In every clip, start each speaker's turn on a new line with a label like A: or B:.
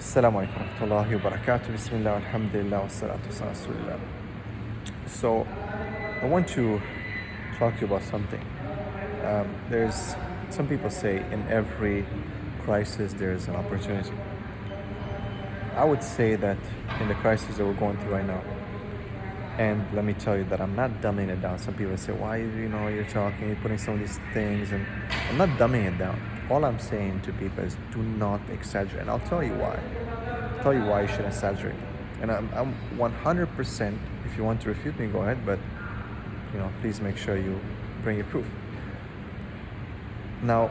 A: Assalamu alaikum warahmatullahi wabarakatuh. Bismillah, alhamdulillah, wassalatu wassalamu ala rasulillah. So, I want to talk to you about something. There's some people say in every crisis there's an opportunity. I would say that in the crisis that we're going through right now, and let me tell you that I'm not dumbing it down. Some people say, why, you're talking, you're putting some of these things, and I'm not dumbing it down. All I'm saying to people is do not exaggerate. And I'll tell you why. I'll tell you why you shouldn't exaggerate. And I'm 100%, if you want to refute me, go ahead, but, please make sure you bring your proof. Now,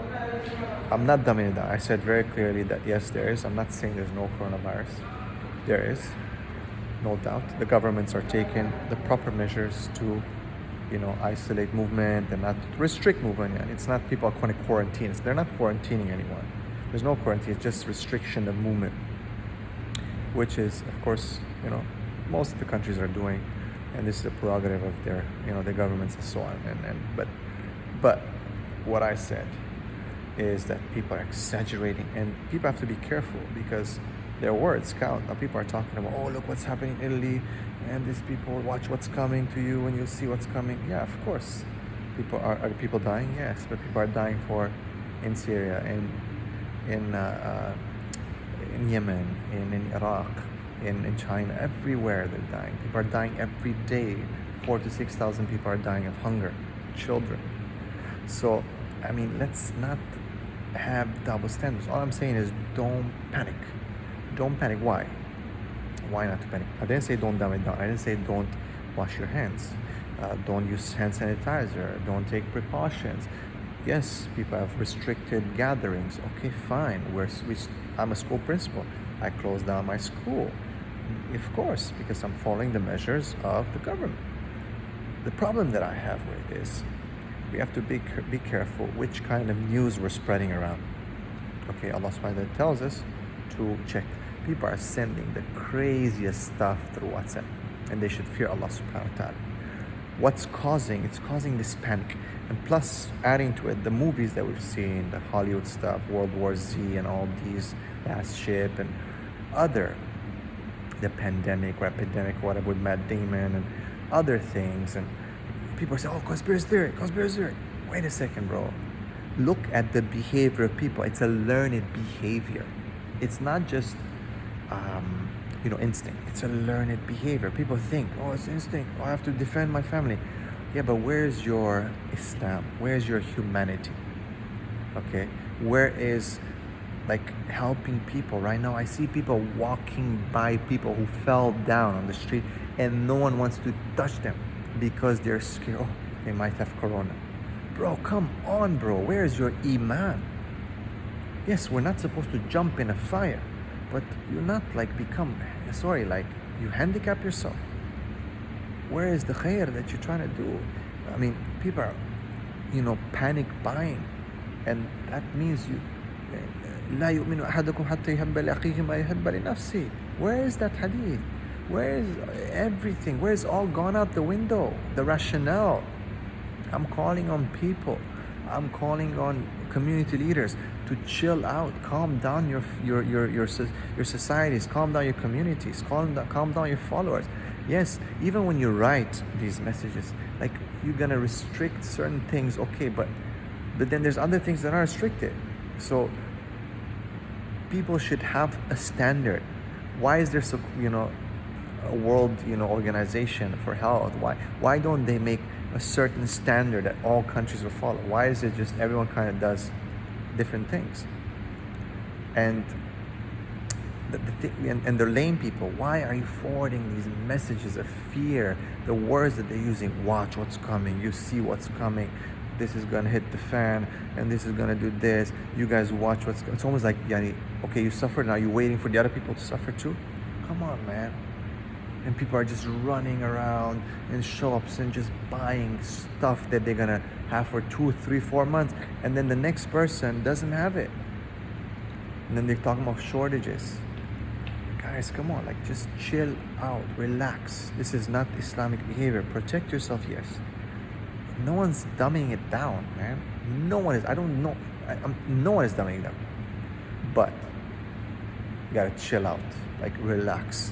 A: I'm not dumbing it down. I said very clearly that yes, there is. I'm not saying there's no coronavirus. There is. No doubt. The governments are taking the proper measures to, isolate movement and not restrict movement. And it's not people are going to quarantine. They're not quarantining anyone. There's no quarantine. It's just restriction of movement, which is, of course, most of the countries are doing, and this is a prerogative of their, their governments and so on. But what I said is that people are exaggerating, and people have to be careful because their words count. Now people are talking about, oh, look what's happening in Italy, and these people, watch what's coming to you, and you'll see what's coming. Yeah, of course. Are people dying? Yes, but people are dying in Syria, in Yemen, in Iraq, in China, everywhere they're dying. People are dying every day. 4,000 to 6,000 people are dying of hunger, children. So, let's not have double standards. All I'm saying is don't panic. Don't panic. Why? Why not to panic? I didn't say don't dumb it down. I didn't say don't wash your hands. Don't use hand sanitizer. Don't take precautions. Yes, people have restricted gatherings. Okay, fine. I'm a school principal. I closed down my school. Of course, because I'm following the measures of the government. The problem that I have with this, we have to be careful which kind of news we're spreading around. Okay, Allah subhanahu wa ta'ala tells us to check. People are sending the craziest stuff through WhatsApp, and they should fear Allah subhanahu wa ta'ala. It's causing this panic. And plus, adding to it, the movies that we've seen, the Hollywood stuff, World War Z and all these, Last Ship and the pandemic or epidemic, whatever, with Matt Damon and other things. And people say, oh, conspiracy theory. Wait a second, bro. Look at the behavior of people. It's a learned behavior. It's not just, instinct. It's a learned behavior. People think, oh, it's instinct. Oh, I have to defend my family. Yeah, but where's your Islam? Where's your humanity? Okay? Where is, helping people? Right now, I see people walking by people who fell down on the street, and no one wants to touch them because they're scared. Oh, they might have corona. Bro, come on, bro. Where's your iman? Yes, we're not supposed to jump in a fire, but you're not you handicap yourself. Where is the khair that you're trying to do? People are, panic buying, and that means لا يؤمن أحدكم حتى يحب لأخيه ما يحب لنفسه. Where is that hadith? Where is everything? Where is all gone out the window? The rationale. I'm calling on people. I'm calling on community leaders to chill out, calm down your societies, calm down your communities, calm down your followers. Yes, even when you write these messages, you're gonna restrict certain things, okay, but then there's other things that are restricted. So people should have a standard. Why is there a world organization for health? Why don't they make a certain standard that all countries will follow? Why is it just everyone kind of does different things? And and they're lame people. Why are you forwarding these messages of fear? The words that they're using, watch what's coming, you see what's coming, this is gonna hit the fan, and this is gonna do this, you guys watch what's it's almost like, okay, you suffered, now you're waiting for the other people to suffer too? Come on, man. And people are just running around in shops and just buying stuff that they're gonna have for 2, 3, 4 months, and then the next person doesn't have it. And then they're talking about shortages. Guys, come on, just chill out, relax. This is not Islamic behavior. Protect yourself, yes. No one's dumbing it down, man. No one is. I don't know. No one is dumbing it down. But gotta chill out, like relax.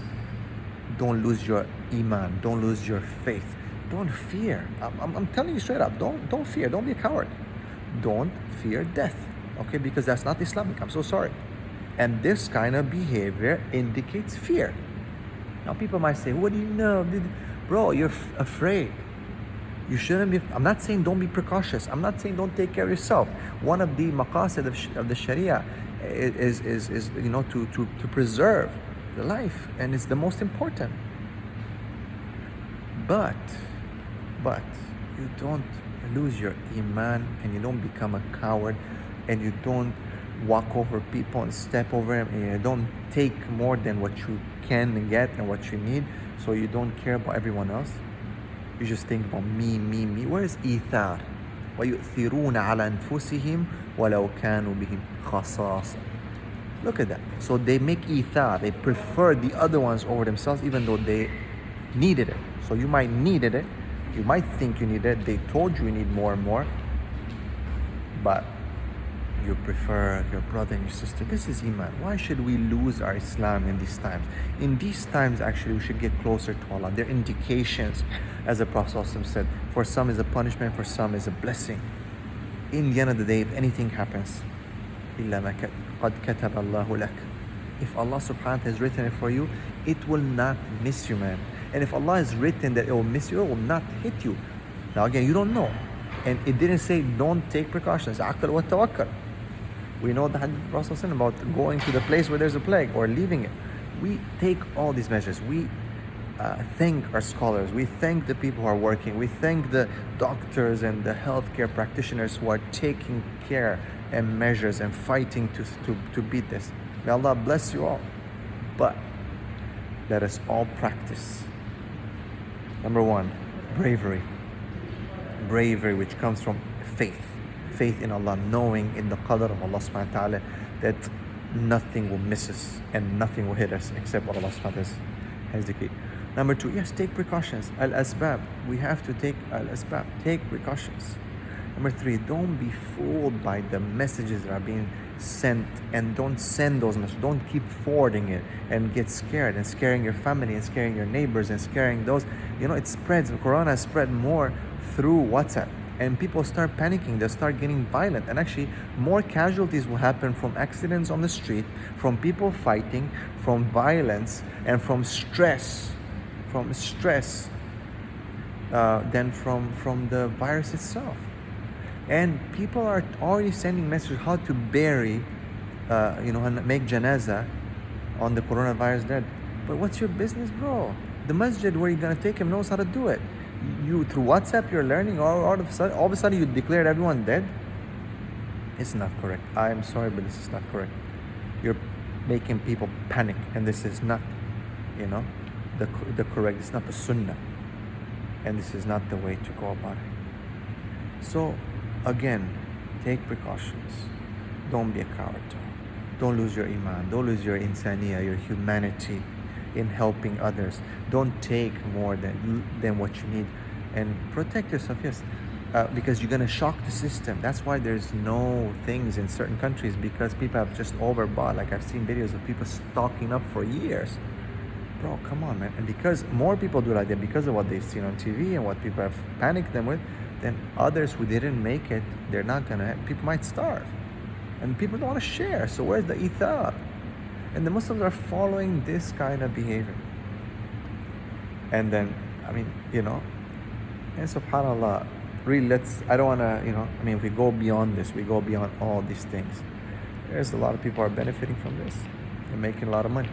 A: Don't lose your iman. Don't lose your faith. Don't fear. I'm telling you straight up. Don't fear. Don't be a coward. Don't fear death. Okay, because that's not Islamic. I'm so sorry. And this kind of behavior indicates fear. Now people might say, "What do you know, bro? You're afraid." You shouldn't be. I'm not saying don't be precautious. I'm not saying don't take care of yourself. One of the maqasid of the Sharia is to preserve the life, and it's the most important. But you don't lose your iman, and you don't become a coward, and you don't walk over people and step over them, and you don't take more than what you can get and what you need, so you don't care about everyone else. You just think about me. Where is إيثار? وَيُؤْثِرُونَ عَلَى أَنفُسِهِمْ وَلَوْ كَانُوا بِهِمْ خَصَاصًا. Look at that. So they make إيثار. They prefer the other ones over themselves, even though they needed it. So you might needed it. You might think you need it. They told you need more and more. But you prefer your brother and your sister. This is Iman. Why should we lose our Islam in these times? In these times, actually, we should get closer to Allah. They're indications, as the Prophet ﷺ said. For some is a punishment, for some is a blessing. In the end of the day, if anything happens, إِلَّا مَا قَدْ كَتَبَ اللَّهُ لَكَ. If Allah subhanahu wa ta'ala has written it for you, it will not miss you, man. And if Allah has written that it will miss you, it will not hit you. Now again, you don't know. And it didn't say don't take precautions. عَقْل وَتَوَكَّل. We know the hadith of the Prophet about going to the place where there's a plague or leaving it. We take all these measures. We thank our scholars. We thank the people who are working. We thank the doctors and the healthcare practitioners who are taking care and measures and fighting to beat this. May Allah bless you all. But let us all practice. Number one, bravery. Bravery which comes from faith. Faith in Allah, knowing in the qadr of Allah subhanahu wa ta'ala that nothing will miss us and nothing will hit us except what Allah subhanahu wa ta'ala has decreed. Number two, yes, take precautions. Al-asbab. We have to take al-asbab. Take precautions. Number three, don't be fooled by the messages that are being sent, and don't send those messages. Don't keep forwarding it and get scared and scaring your family and scaring your neighbors and scaring those. It spreads. Corona spread more through WhatsApp. And people start panicking, they start getting violent. And actually, more casualties will happen from accidents on the street, from people fighting, from violence, and from stress. Than from the virus itself. And people are already sending messages how to bury, and make janaza on the coronavirus dead. But what's your business, bro? The masjid where you're going to take him knows how to do it. You through WhatsApp you're learning, all of a sudden you declared everyone dead. It's not correct. I am sorry, but this is not correct. You're making people panic, and this is not the correct. It's not the sunnah, and this is not the way to go about it. So again, take precautions. Don't be a coward. Don't lose your iman. Don't lose your insaniya, your humanity in helping others. Don't take more than what you need, and protect yourself. Yes, because you're gonna shock the system. That's why there's no things in certain countries, because people have just overbought. Like I've seen videos of people stocking up for years. Bro, come on, man. And because more people do like that, because of what they've seen on TV and what people have panicked them with, then others who didn't make it, they're not gonna. People might starve, and people don't want to share. So where's the ithar? And the Muslims are following this kind of behavior. And then, and subhanAllah, really, I don't want to, if we go beyond this, we go beyond all these things. There's a lot of people are benefiting from this. They're making a lot of money.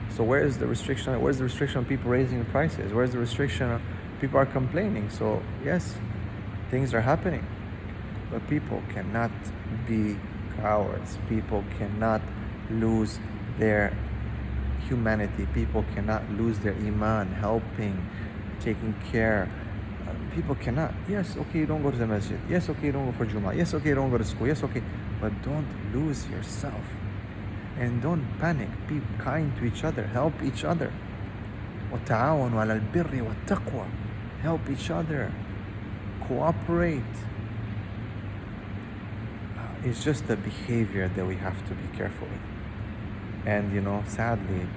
A: So where's the restriction? Where's the restriction on people raising the prices? Where's the restriction on people are complaining? So yes, things are happening. But people cannot be cowards. People cannot lose their humanity. People cannot lose their iman, helping, taking care. People cannot. Yes, okay, you don't go to the masjid. Yes, okay, you don't go for Jummah. Yes, okay, you don't go to school. Yes, okay. But don't lose yourself. And don't panic. Be kind to each other. Help each other. وَتَعَاوَنُوا عَلَى الْبِرِّ وَالتَّقْوَى. Help each other. Cooperate. It's just the behavior that we have to be careful with. And sadly,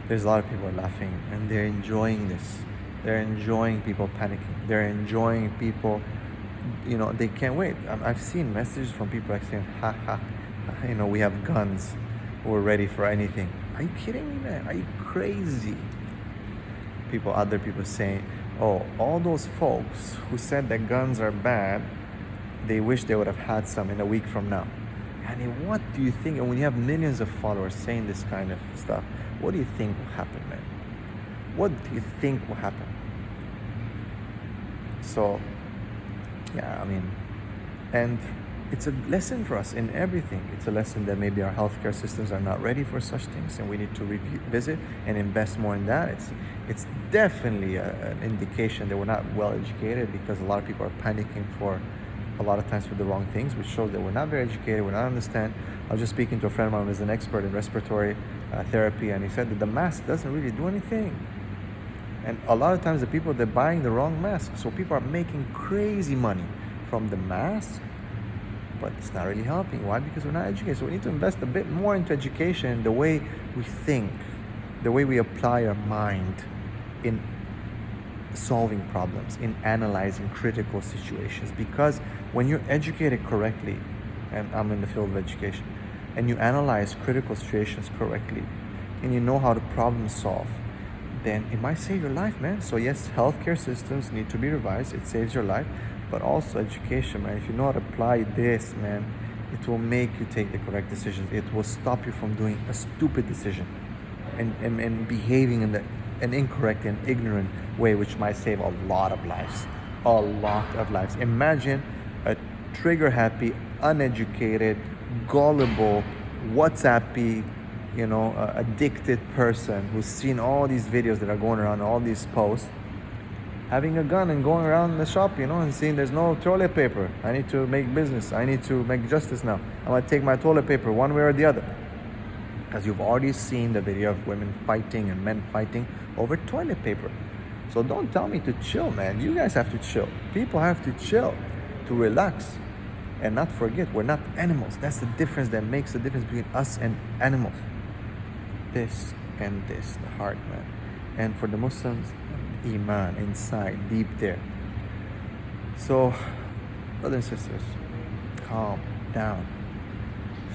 A: there's a lot of people laughing and they're enjoying this. They're enjoying people panicking. They're enjoying people, they can't wait. I've seen messages from people like saying, ha ha, we have guns. We're ready for anything. Are you kidding me, man? Are you crazy? Other people saying, oh, all those folks who said that guns are bad, they wish they would have had some in a week from now. And what do you think? And when you have millions of followers saying this kind of stuff, what do you think will happen, man? What do you think will happen? So, yeah, and it's a lesson for us in everything. It's a lesson that maybe our healthcare systems are not ready for such things, and we need to revisit and invest more in that. It's definitely an indication that we're not well educated, because a lot of people are panicking for a lot of times for the wrong things, which shows that we're not very educated, we're not understand. I was just speaking to a friend of mine who's an expert in respiratory therapy, and he said that the mask doesn't really do anything. And a lot of times the people, they're buying the wrong mask. So people are making crazy money from the mask, but it's not really helping. Why? Because we're not educated. So we need to invest a bit more into education, the way we think, the way we apply our mind in solving problems, in analyzing critical situations. Because when you're educated correctly, and I'm in the field of education, and you analyze critical situations correctly, and you know how to problem solve, then it might save your life, man. So yes, healthcare systems need to be revised. It saves your life. But also education, man. If you know how to apply this, man, it will make you take the correct decisions. It will stop you from doing a stupid decision and behaving in an incorrect and ignorant way, which might save a lot of lives. A lot of lives. Imagine a trigger-happy, uneducated, gullible, WhatsAppy, addicted person who's seen all these videos that are going around, all these posts, having a gun and going around the shop, and seeing there's no toilet paper. I need to make business. I need to make justice now. I'm going to take my toilet paper one way or the other. Because you've already seen the video of women fighting and men fighting over toilet paper. So don't tell me to chill, man. You guys have to chill. People have to chill, to relax. And not forget, we're not animals. That's the difference that makes the difference between us and animals. This and this, the heart, man. And for the Muslims, Iman inside, deep there. So, brothers and sisters, calm down.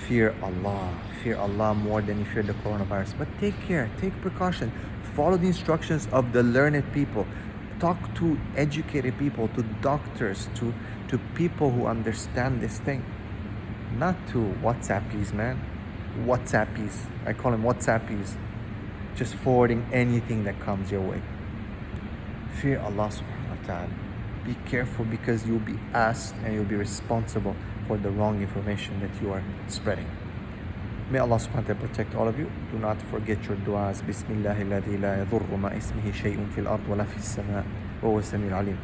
A: Fear Allah more than you fear the coronavirus. But take care, take precaution. Follow the instructions of the learned people. Talk to educated people, to doctors, to people who understand this thing. Not to WhatsAppies, man. WhatsAppies. I call them WhatsAppies. Just forwarding anything that comes your way. Fear Allah subhanahu wa ta'ala. Be careful, because you'll be asked and you'll be responsible for the wrong information that you are spreading. May Allah subhanahu wa ta'ala protect all of you. Do not forget your du'as. Bismillah alladhi la yadhurru ma ismihi shay'un fil ard wa la fis sama' wa huwa as-sami'ul 'alim.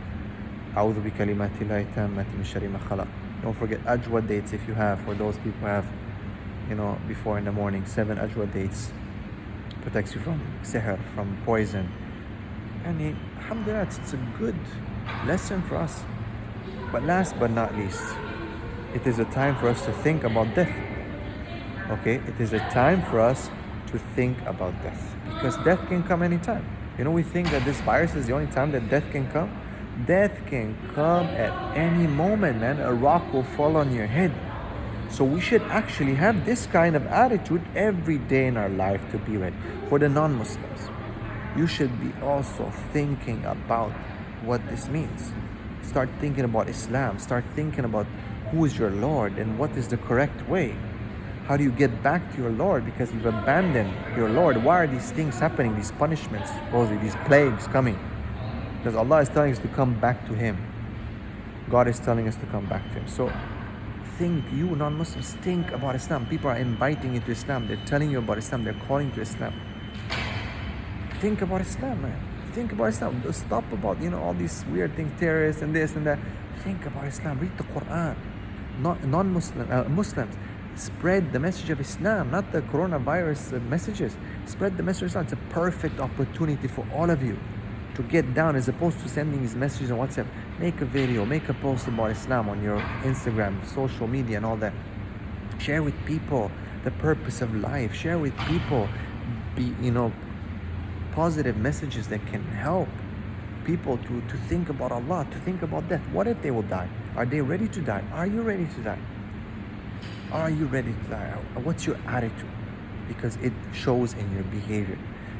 A: A'udhu bi kalimati llahi tammati min sharri ma khalaq. Don't forget ajwa dates if you have. For those people who have, before in the morning, 7 ajwa dates. Protects you from sihr, from poison. And alhamdulillah, it's a good lesson for us. But last but not least, it is a time for us to think about death. Okay, it is a time for us to think about death, because death can come anytime. We think that this virus is the only time that death can come. Death can come at any moment, man. A rock will fall on your head. So we should actually have this kind of attitude every day in our life to be ready. For the non-Muslims, you should be also thinking about what this means. Start thinking about Islam. Start thinking about who is your Lord and what is the correct way. How do you get back to your Lord? Because you've abandoned your Lord. Why are these things happening? These punishments, supposedly, these plagues coming. Because Allah is telling us to come back to Him. God is telling us to come back to Him. So think, you non-Muslims, think about Islam. People are inviting you to Islam. They're telling you about Islam. They're calling you to Islam. Think about Islam, man. Think about Islam. Stop about, all these weird things, terrorists and this and that. Think about Islam. Read the Quran. Muslims, spread the message of Islam, not the coronavirus messages. Spread the message of Islam. It's a perfect opportunity for all of you to get down, as opposed to sending these messages on WhatsApp. Make a video, make a post about Islam on your Instagram, social media and all that. Share with people. the purpose of life. Share with people, be, positive messages that can help people to think about Allah, to think about death. What if they will die? Are they ready to die? Are you ready to die? Are you ready to die? What's your attitude? Because it shows in your behavior.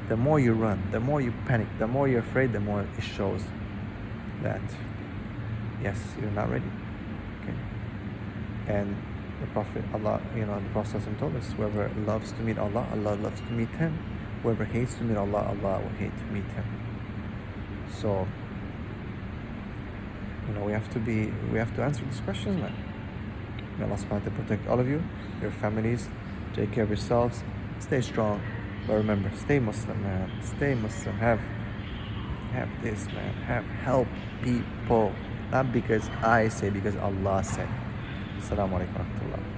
A: The more you run, the more you panic, the more you're afraid, the more it shows that, yes, you're not ready. Okay. And the Prophet, the Prophet told us, whoever loves to meet Allah, Allah loves to meet him. Whoever hates to meet Allah, Allah will hate to meet him. So, we have to answer these questions, man. May Allah subhanahu wa ta'ala protect all of you, your families, take care of yourselves, stay strong, but remember, stay Muslim, man. Stay Muslim. Have this, man. Help people. Not because I say, because Allah said. Assalamu alaikum wa rahmatullah.